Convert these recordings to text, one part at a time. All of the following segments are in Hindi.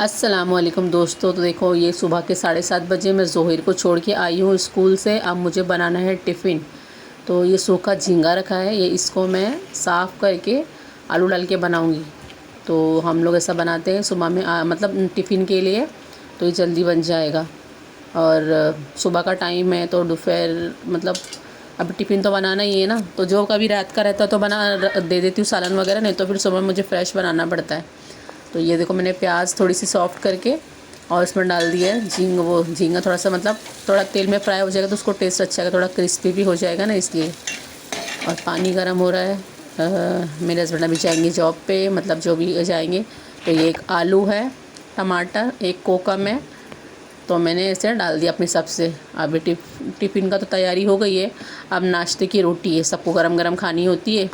अस्सलामुअलैकुम दोस्तों। तो देखो, ये सुबह के 7:30 बजे मैं ज़ोहिर को छोड़ के आई हूँ स्कूल से। अब मुझे बनाना है टिफ़िन। तो ये सूखा झींगा रखा है, ये इसको मैं साफ़ करके आलू डाल के बनाऊँगी। तो हम लोग ऐसा बनाते हैं सुबह में, मतलब टिफ़िन के लिए, तो ये जल्दी बन जाएगा। और सुबह का टाइम है तो दोपहर मतलब अब टिफ़िन तो बनाना ही है ना, तो जो कभी रात का रहता है तो बना दे देती हूँ सालन वगैरह, नहीं तो फिर सुबह मुझे फ्रेश बनाना पड़ता है। तो ये देखो, मैंने प्याज थोड़ी सी सॉफ्ट करके और इसमें डाल दिया है झींगा थोड़ा सा, मतलब थोड़ा तेल में फ्राई हो जाएगा तो उसको टेस्ट अच्छा आएगा, थोड़ा क्रिस्पी भी हो जाएगा ना, इसलिए। और पानी गर्म हो रहा है। मेरे हस्बैंड अभी जाएंगे जॉब पे, मतलब जो भी जाएंगे। तो ये एक आलू है, टमाटर, एक कोकम है, तो मैंने इसे डाल दिया अपने हिसाब से। अभी टिफ़िन का तो तैयारी हो गई है। अब नाश्ते की रोटी है, सबको गरम गरम खानी होती है।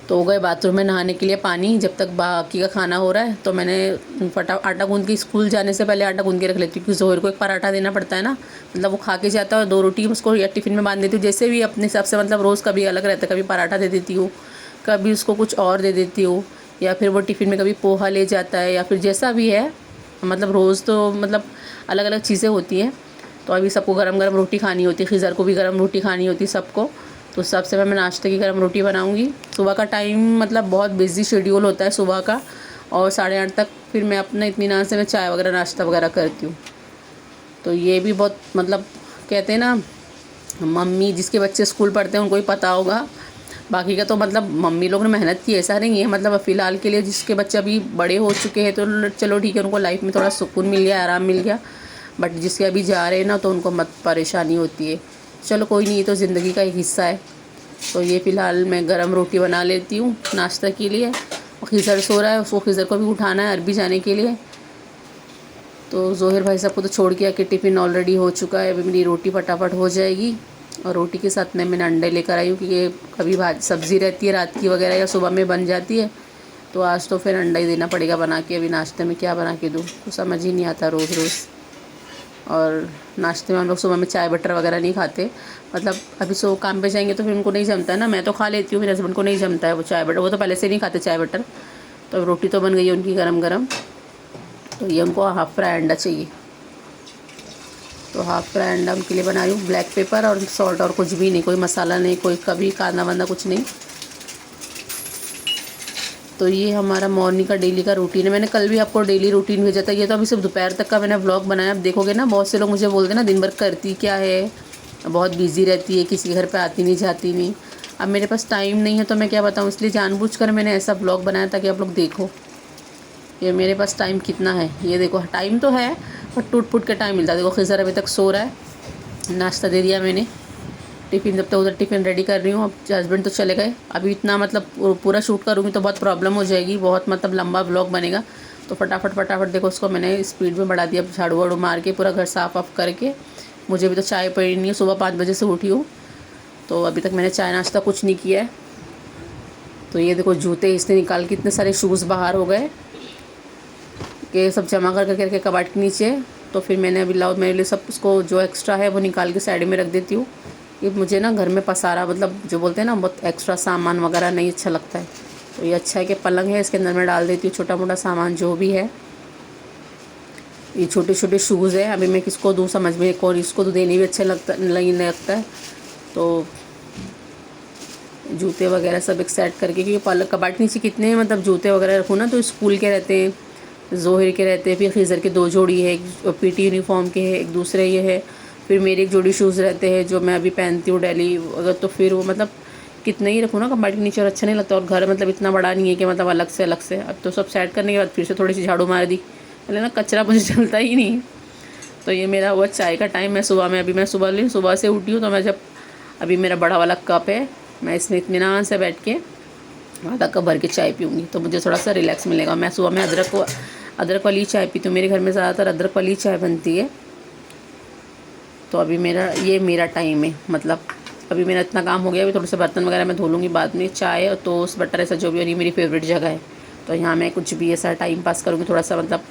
तो हो गए बाथरूम में नहाने के लिए पानी, जब तक बाकी का खाना हो रहा है तो मैंने आटा गूंद के, स्कूल जाने से पहले आटा गूंद के रख लेती हूँ, क्योंकि ज़ोहर को एक पराठा देना पड़ता है ना, मतलब वो खा के जाता है। और 2 रोटी उसको या टिफ़िन में बांध देती हूँ, जैसे भी अपने हिसाब से, मतलब रोज़ कभी अलग रहता है, कभी पराठा दे देती हूँ, कभी उसको कुछ और दे देती हूँ, या फिर वो टिफ़िन में कभी पोहा ले जाता है, या फिर जैसा भी है। मतलब रोज़ तो मतलब अलग अलग चीज़ें होती हैं। तो अभी सबको गरम गरम रोटी खानी होती है, खिज़र को भी गरम रोटी खानी होती है सबको। तो सबसे पहले मैं नाश्ते की गरम रोटी बनाऊंगी। सुबह का टाइम मतलब बहुत बिजी शेड्यूल होता है सुबह का, और 8:30 तक फिर मैं अपना इत्मीनान से मैं चाय वगैरह नाश्ता वगैरह करती हूँ। तो ये भी बहुत मतलब, कहते हैं ना, मम्मी जिसके बच्चे स्कूल पढ़ते हैं उनको ही पता होगा। बाकी का तो मतलब मम्मी लोग ने मेहनत की, ऐसा नहीं है। मतलब फ़िलहाल के लिए जिसके बच्चे अभी बड़े हो चुके हैं तो चलो ठीक है, उनको लाइफ में थोड़ा सुकून मिल गया, आराम मिल गया। बट जिसके अभी जा रहे हैं ना, तो उनको मत परेशानी होती है। चलो कोई नहीं, ये तो ज़िंदगी का एक हिस्सा है। तो ये फ़िलहाल मैं गरम रोटी बना लेती हूँ नाश्ता के लिए। और खिज़र सो रहा है, उसको खिज़र को भी उठाना है अरबी जाने के लिए। तो ज़ोहिर भाई साहब को तो छोड़ के आके टिफ़िन ऑलरेडी हो चुका है। अभी मेरी रोटी फटाफट हो जाएगी। और रोटी के साथ में मैंने अंडे लेकर आई हूँ, क्योंकि ये कभी सब्ज़ी रहती है रात की वगैरह या सुबह में बन जाती है, तो आज तो फिर अंडा ही देना पड़ेगा बना के। अभी नाश्ते में क्या बना के दूँ, कुछ समझ ही नहीं आता रोज़ रोज़। और नाश्ते में हम लोग सुबह में चाय बटर वगैरह नहीं खाते। मतलब अभी सो काम पे जाएंगे तो फिर उनको नहीं जमता है ना, मैं तो खा लेती हूँ, मेरे हस्बैंड को नहीं जमता है वो चाय बटर, वो तो पहले से नहीं खाते चाय बटर। तो रोटी तो बन गई है उनकी गरम गरम। तो ये उनको हाफ़ फ्राई अंडा चाहिए, तो हाफ़ फ्राई अंडा उनके लिए बना रही हूँ। ब्लैक पेपर और सॉल्ट, और कुछ भी नहीं, कोई मसाला नहीं, कोई कभी कांदा वांदा कुछ नहीं। तो ये हमारा मॉर्निंग का डेली का रूटीन है। मैंने कल भी आपको डेली रूटीन भेजा था, ये तो अभी सिर्फ दोपहर तक का मैंने व्लॉग बनाया। अब देखोगे ना, बहुत से लोग मुझे बोलते हैं ना, दिन भर करती क्या है, बहुत बिजी रहती है, किसी घर पे आती नहीं जाती नहीं। अब मेरे पास टाइम नहीं है तो मैं क्या बताऊँ, इसलिए जानबूझकर मैंने ऐसा व्लॉग बनाया ताकि आप लोग देखो ये मेरे पास टाइम कितना है। ये देखो, टाइम तो है पर टूट फूट के टाइम मिलता है। देखो खिज़र अभी तक सो रहा है, नाश्ता दे दिया मैंने, टिफ़िन जब तक उधर टिफ़िन रेडी कर रही हूँ। अब हस्बैंड तो चले गए। अभी इतना मतलब पूरा शूट करूँगी तो बहुत प्रॉब्लम हो जाएगी, बहुत मतलब लंबा व्लॉग बनेगा। तो फटाफट फटाफट देखो, उसको मैंने स्पीड में बढ़ा दिया, झाड़ू वाड़ू मार के पूरा घर साफ़ वाफ़ करके। मुझे भी तो चाय पीनी है, सुबह 5 बजे से उठी हूँ, तो अभी तक मैंने चाय नाश्ता कुछ नहीं किया है। तो ये देखो, जूते इसने निकाल के, इतने सारे शूज़ बाहर हो गए कि सब जमा कर करके कबाड़ के नीचे। तो फिर मैंने अभी लाओ, मेरे लिए सब उसको जो एक्स्ट्रा है वो निकाल के साइड में रख देती हूँ। ये मुझे ना घर में पसारा, मतलब जो बोलते हैं ना, बहुत एक्स्ट्रा सामान वगैरह नहीं अच्छा लगता है। तो ये अच्छा है कि पलंग है, इसके अंदर मैं डाल देती हूँ छोटा मोटा सामान जो भी है। ये छोटे छोटे शूज़ है, अभी मैं किसको दूँ समझ में, एक और इसको तो देने भी अच्छा नहीं लगता है। तो जूते वगैरह सब एक सेट करके, क्योंकि पलंग कबाड़ के नीचे कितने मतलब जूते वगैरह रखूँ ना, तो स्कूल के रहते हैं, ज़ोहिर के रहते हैं, फिर खिज़र के 2 जोड़ी है, एक पीटी यूनिफॉर्म के है, एक दूसरे ये है, फिर मेरे एक जोड़ी शूज़ रहते हैं जो मैं अभी पहनती हूँ डेली। अगर तो फिर वो मतलब कितने ही रखूँ ना कबाड़ के नीचे, और अच्छा नहीं लगता। और घर मतलब इतना बड़ा नहीं है कि मतलब अलग से। अब तो सब सेट करने के बाद फिर से थोड़ी सी झाड़ू मार दी, पहले ना कचरा मुझे चलता ही नहीं। तो ये मेरा हुआ चाय का टाइम है सुबह में। अभी मैं सुबह से उठी हूँ, तो मैं जब अभी मेरा बड़ा वाला कप है, मैं इसमें इत्मीनान से बैठ के आधा कप भर के चाय पीऊँगी, तो मुझे थोड़ा सा रिलैक्स मिलेगा। मैं सुबह में अदरक वाली चाय पीती हूँ, मेरे घर में ज़्यादातर अदरक वाली चाय बनती है। तो अभी मेरा टाइम है, मतलब अभी मेरा इतना काम हो गया। अभी थोड़े से बर्तन वगैरह मैं धो लूँगी बाद में। चाय और टोस्ट बटर ऐसा जो भी, और ये मेरी फेवरेट जगह है, तो यहाँ मैं कुछ भी ऐसा टाइम पास करूँगी थोड़ा सा। मतलब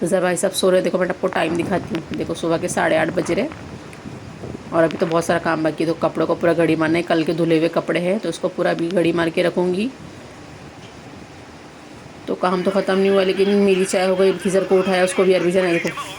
ज़रा भाई सब सो रहे, देखो मैं आपको टाइम दिखाती हूँ। देखो सुबह के 8:30 बज रहे, और अभी तो बहुत सारा काम बाकी है। तो कपड़ों को पूरा घड़ी मारना है, कल के धुले हुए कपड़े हैं तो उसको पूरा अभी घड़ी मार के रखूँगी। तो काम तो ख़त्म नहीं हुआ, लेकिन मेरी चाय हो गई। खिज़र को उठाया, उसको भी अरबी जाना है। देखो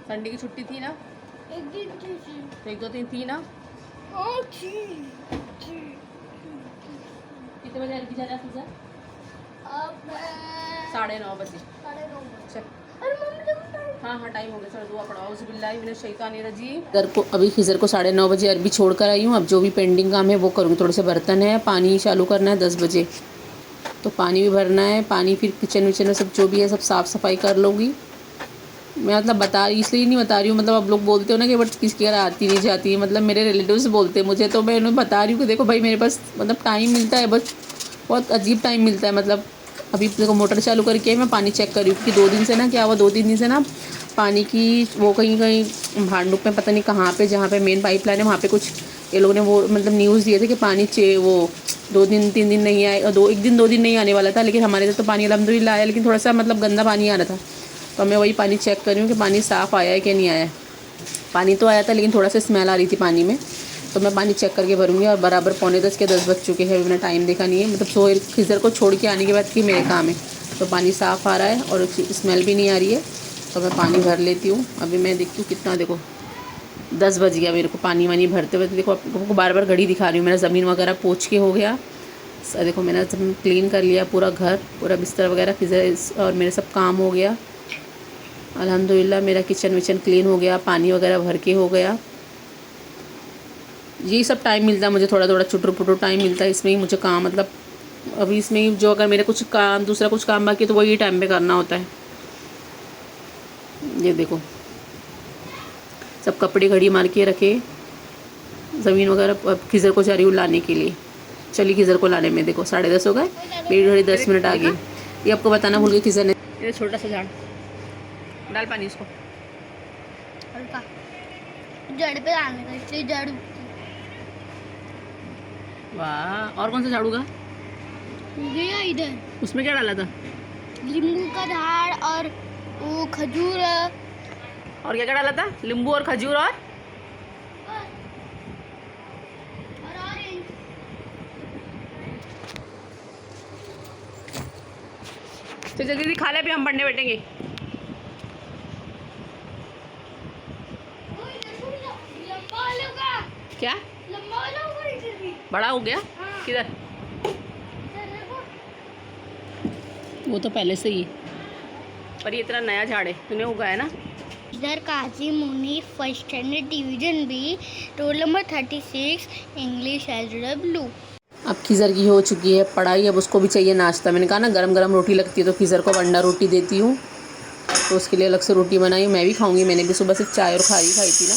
संडे की छुट्टी थी ना, एक दिन थी। तो 1 2 3 थी ना। थी। कितने बजे अरबी जाना है? अब 9:30 बजे। 9:30। चल अरे मम्मी तुम हाँ टाइम हो गया। चलो दुआ पढ़ाओ। औज़ुबिल्लाहि मिनश शैतानिर रजीम। खिज़र को अभी खिज़र को 9:30 बजे अरबी छोड़ कर आई हूँ। अब जो भी पेंडिंग काम है वो करूँगी। थोड़े से बर्तन है, पानी चालू करना है 10 बजे, तो पानी भी भरना है। पानी फिर किचन विचन में सब जो भी है सब साफ़ सफाई कर लूँगी। मैं मतलब इसलिए नहीं बता रही हूँ, मतलब आप लोग बोलते हो ना कि बट किसकी घर आती नहीं जाती है, मतलब मेरे रिलेटिव्स बोलते हैं मुझे, तो मैं उन्हें बता रही हूँ कि देखो भाई मेरे पास मतलब टाइम मिलता है, बस बहुत अजीब टाइम मिलता है। मतलब अभी देखो मोटर चालू करके मैं पानी चेक कर रही हूँ, क्योंकि 2 दिन से ना क्या हुआ, 2-3 दिन से ना पानी की वो कहीं कहीं भांडुप में पता नहीं कहाँ पे, जहाँ पे मेन पाइपलाइन है वहाँ पे कुछ ये लोगों ने वो मतलब न्यूज़ दिए थे कि पानी वो 2 दिन 3 दिन नहीं आए, और 1 दिन 2 दिन नहीं आने वाला था। लेकिन हमारे इधर तो पानी अल्हम्दुलिल्लाह आया, लेकिन थोड़ा सा मतलब गंदा पानी आ रहा था। तो मैं वही पानी चेक कर रही हूँ कि पानी साफ़ आया है कि नहीं आया। पानी तो आया था, लेकिन थोड़ा सा स्मेल आ रही थी पानी में, तो मैं पानी चेक करके भरूँगी। और बराबर 9:45 के 10 बज चुके हैं। अभी मैंने टाइम देखा नहीं है, मतलब सोहेल खिज़र को छोड़ के आने के बाद कि मेरे काम है। तो पानी साफ़ आ रहा है और स्मेल भी नहीं आ रही है, तो मैं पानी भर लेती हूँ। अभी मैं देखती हूँ कितना, देखो 10 बज गया मेरे को पानी वानी भरते हुए। देखो आपको बार बार घड़ी दिखा रही हूँ। मेरा ज़मीन वगैरह पोंछ के हो गया। देखो मैंने क्लीन कर लिया पूरा घर, पूरा बिस्तर वगैरह खिज़र, और मेरे सब काम हो गया अल्हम्दुलिल्लाह। मेरा किचन विचन क्लीन हो गया, पानी वगैरह भर के हो गया। यही सब टाइम मिलता है मुझे, थोड़ा थोड़ा चुटर पुटर टाइम मिलता है। इसमें ही मुझे काम, मतलब अभी इसमें ही जो अगर मेरे कुछ काम दूसरा कुछ काम बाकी है तो वही टाइम पे करना होता है। ये देखो सब कपड़े घड़ी मार के रखे, ज़मीन वगैरह। अब खिज़र को जा रही हूँ लाने के लिए। चलिए खिज़र को लाने में, देखो 10:30 हो गए, मेरी घड़ी 10 मिनट आ गई। ये आपको बताना भूल गई, खिज़र ने ये छोटा सा झाड़ डाल पानी उसको हल्का जड़ पे डालने का, इसलिए जड़ वाह। और कौन सा झाड़ू का गया इधर। उसमें क्या डाला था? नींबू का झाड़ और वो खजूर और क्या क्या डाला था? नींबू और खजूर और ऑरेंज। तो जल्दी जल्दी खा ले, अभी हम पढ़ने बैठेंगे। क्या लंबा होगा इधर भी। बड़ा हो गया? हाँ। किधर? इधर देखो। वो तो पहले से ही, पर ये इतना नया झाड़ है, तूने उगाया ना? इधर Kazi Munir first standard division B, roll number 36, English SW। अब खिज़र की हो चुकी है पढ़ाई, अब उसको भी चाहिए नाश्ता। मैंने कहा ना गरम गरम रोटी लगती है, तो खिज़र को अंडा रोटी देती हूँ, तो उसके लिए अलग से रोटी बनाई। मैं भी खाऊंगी, मैंने भी सुबह सिर्फ चाय और खाई थी ना,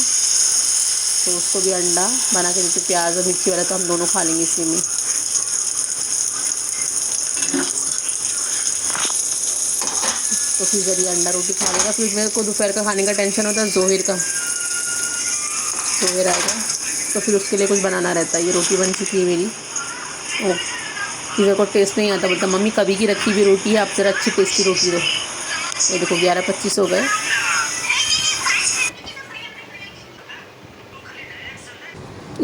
तो उसको भी अंडा बना के देती हूँ। प्याज और मिर्ची वाला तो हम दोनों खा लेंगे इसी में। तो खिज़र ही अंडा रोटी खा लेगा। फिर मेरे को दोपहर का खाने का टेंशन होता है, जोहिर का। जोहिर आएगा तो फिर उसके लिए कुछ बनाना रहता है। ये रोटी बन चुकी है मेरी। ओ खिज़र को टेस्ट नहीं आता, बोलता मम्मी कभी की रखी हुई रोटी है, आप ज़रा अच्छी टेस्टी रोटी दो। ये देखो 11:25 हो गए।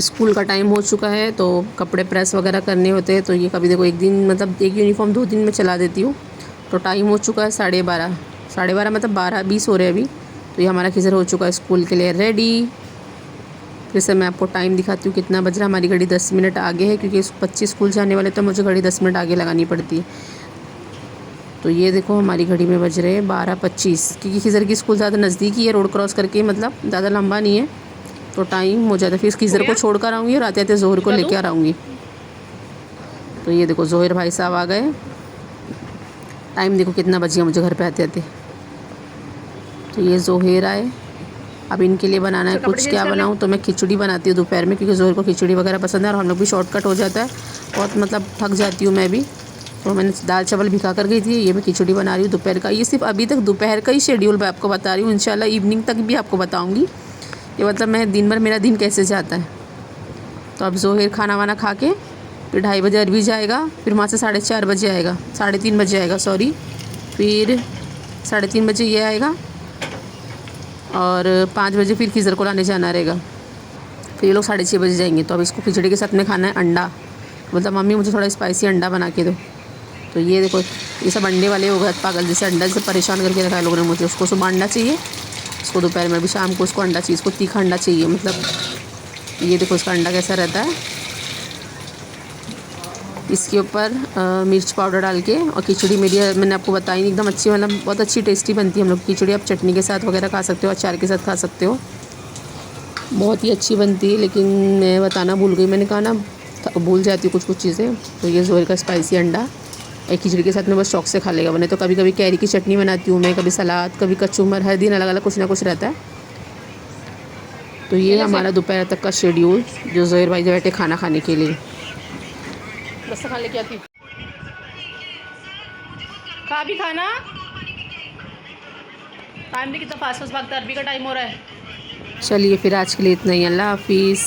स्कूल का टाइम हो चुका है, तो कपड़े प्रेस वगैरह करने होते हैं। तो ये कभी देखो एक दिन मतलब एक यूनिफॉर्म 2 दिन में चला देती हूँ। तो टाइम हो चुका है 12:30 मतलब 12:20 हो रहे हैं अभी। तो ये हमारा खिज़र हो चुका है स्कूल के लिए रेडी। फिर से मैं आपको टाइम दिखाती हूँ कितना बज रहा है। हमारी घड़ी 10 मिनट आगे है, क्योंकि बच्चे स्कूल जाने वाले, तो मुझे घड़ी 10 मिनट आगे लगानी पड़ती है। तो ये देखो हमारी घड़ी में बज रहे हैं 12:25, क्योंकि खिज़र की स्कूल ज़्यादा नज़दीक ही है, रोड क्रॉस करके, मतलब ज़्यादा लंबा नहीं है, तो टाइम हो जाता है। फिर खिज़र को छोड़ कर आऊँगी और आते आते जोहर को लेकर आऊँगी। तो ये देखो जोहर भाई साहब आ गए। टाइम देखो कितना बज गया मुझे घर पे आते आते। तो ये जोहर आए, अब इनके लिए बनाना है कुछ। क्या बनाऊँ? तो मैं खिचड़ी बनाती हूँ दोपहर में, क्योंकि जोहर को खिचड़ी वगैरह पसंद है, और हम लोग भी शॉर्टकट हो जाता है बहुत, मतलब थक जाती हूँ मैं भी। तो मैंने दाल चावल भिगा कर गई थी, ये मैं खिचड़ी बना रही हूँ दोपहर का। ये सिर्फ अभी तक दोपहर का ही शेड्यूल मैं आपको बता रही हूँ, इंशाल्लाह इवनिंग तक भी आपको बताऊँगी ये मतलब मैं दिन भर मेरा दिन कैसे जाता है। तो अब ज़ोहर खाना वाना खा के फिर 2:30 बजे अरबी जाएगा, फिर वहाँ से 4:30 बजे आएगा, 3:30 बजे आएगा सॉरी, फिर 3:30 बजे ये आएगा और 5 बजे फिर खिज़र को लाने जाना रहेगा, फिर ये लोग 6:30 बजे जाएंगे। तो अब इसको खिचड़ी के साथ में खाना है अंडा, मतलब मम्मी मुझे थोड़ा स्पाइसी अंडा बना के दो। तो ये देखो ये सब अंडे वाले हो गए पागल, जैसे अंडा से परेशान करके रखा है लोगों ने मुझे। उसको सुबह अंडा चाहिए, इसको दोपहर में भी, शाम को उसको अंडा चाहिए, इसको तीखा अंडा चाहिए। मतलब ये देखो इसका अंडा कैसा रहता है, इसके ऊपर मिर्च पाउडर डाल के। और खिचड़ी मेरी मैंने आपको बताई नहीं, एकदम अच्छी, मतलब बहुत अच्छी टेस्टी बनती है। हम लोग खिचड़ी आप चटनी के साथ वगैरह खा सकते हो, अचार के साथ खा सकते हो, बहुत ही अच्छी बनती है। लेकिन मैं बताना भूल गई, मैंने कहा ना भूल जाती हूँ कुछ चीज़ें। तो ये ज़ोहर का स्पाइसी अंडा एक खिचड़ी के साथ में बस शौक से खा लेगा। मैंने तो कभी कभी कैरी की चटनी बनाती हूँ मैं, कभी सलाद, कभी कचूमर, हर दिन अलग अलग कुछ ना कुछ रहता है। तो ये हमारा दोपहर तक का शेड्यूल, जो ज़ोहर भाई बैठे खाना खाने के लिए। बस खा लेके आती खा भी खाना, टाइम भी कितना फास्ट फास्ट भागता है, अरबी का टाइम हो रहा है। चलिए फिर आज के लिए इतना ही, अल्लाह हाफिज़।